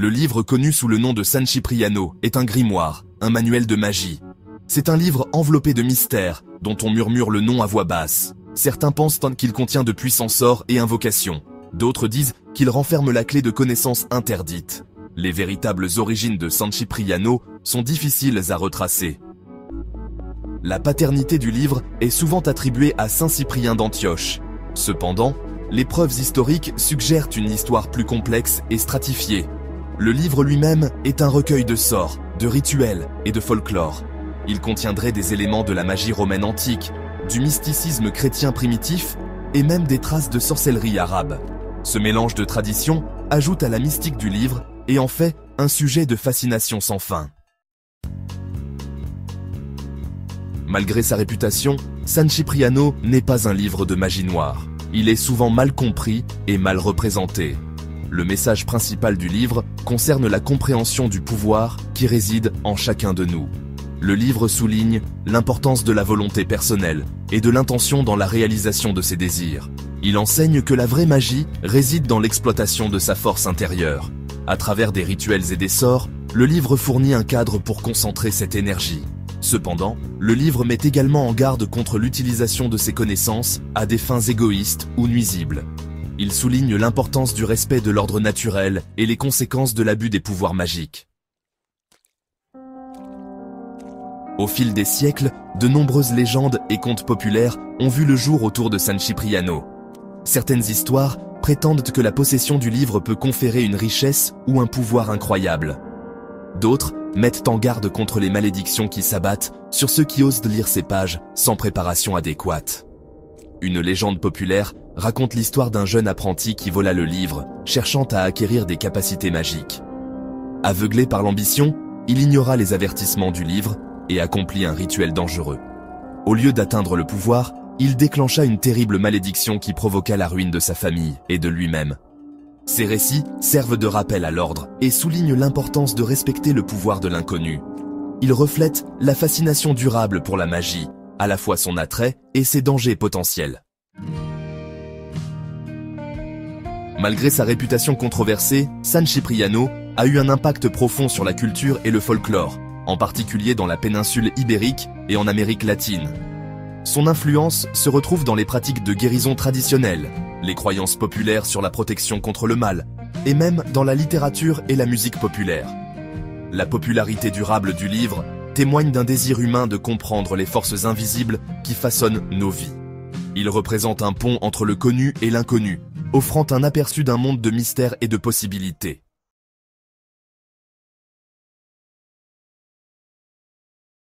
Le livre connu sous le nom de San Cipriano est un grimoire, un manuel de magie. C'est un livre enveloppé de mystères, dont on murmure le nom à voix basse. Certains pensent qu'il contient de puissants sorts et invocations. D'autres disent qu'il renferme la clé de connaissances interdites. Les véritables origines de San Cipriano sont difficiles à retracer. La paternité du livre est souvent attribuée à Saint Cyprien d'Antioche. Cependant, les preuves historiques suggèrent une histoire plus complexe et stratifiée. Le livre lui-même est un recueil de sorts, de rituels et de folklore. Il contiendrait des éléments de la magie romaine antique, du mysticisme chrétien primitif et même des traces de sorcellerie arabe. Ce mélange de traditions ajoute à la mystique du livre et en fait un sujet de fascination sans fin. Malgré sa réputation, San Cipriano n'est pas un livre de magie noire. Il est souvent mal compris et mal représenté. Le message principal du livre concerne la compréhension du pouvoir qui réside en chacun de nous. Le livre souligne l'importance de la volonté personnelle et de l'intention dans la réalisation de ses désirs. Il enseigne que la vraie magie réside dans l'exploitation de sa force intérieure. À travers des rituels et des sorts, le livre fournit un cadre pour concentrer cette énergie. Cependant, le livre met également en garde contre l'utilisation de ces connaissances à des fins égoïstes ou nuisibles. Il souligne l'importance du respect de l'ordre naturel et les conséquences de l'abus des pouvoirs magiques. Au fil des siècles, de nombreuses légendes et contes populaires ont vu le jour autour de San Cipriano. Certaines histoires prétendent que la possession du livre peut conférer une richesse ou un pouvoir incroyable. D'autres mettent en garde contre les malédictions qui s'abattent sur ceux qui osent lire ces pages sans préparation adéquate. Une légende populaire raconte l'histoire d'un jeune apprenti qui vola le livre, cherchant à acquérir des capacités magiques. Aveuglé par l'ambition, il ignora les avertissements du livre et accomplit un rituel dangereux. Au lieu d'atteindre le pouvoir, il déclencha une terrible malédiction qui provoqua la ruine de sa famille et de lui-même. Ces récits servent de rappel à l'ordre et soulignent l'importance de respecter le pouvoir de l'inconnu. Ils reflètent la fascination durable pour la magie, à la fois son attrait et ses dangers potentiels. Malgré sa réputation controversée, San Cipriano a eu un impact profond sur la culture et le folklore, en particulier dans la péninsule ibérique et en Amérique latine. Son influence se retrouve dans les pratiques de guérison traditionnelles, les croyances populaires sur la protection contre le mal, et même dans la littérature et la musique populaire. La popularité durable du livre témoigne d'un désir humain de comprendre les forces invisibles qui façonnent nos vies. Il représente un pont entre le connu et l'inconnu, offrant un aperçu d'un monde de mystères et de possibilités.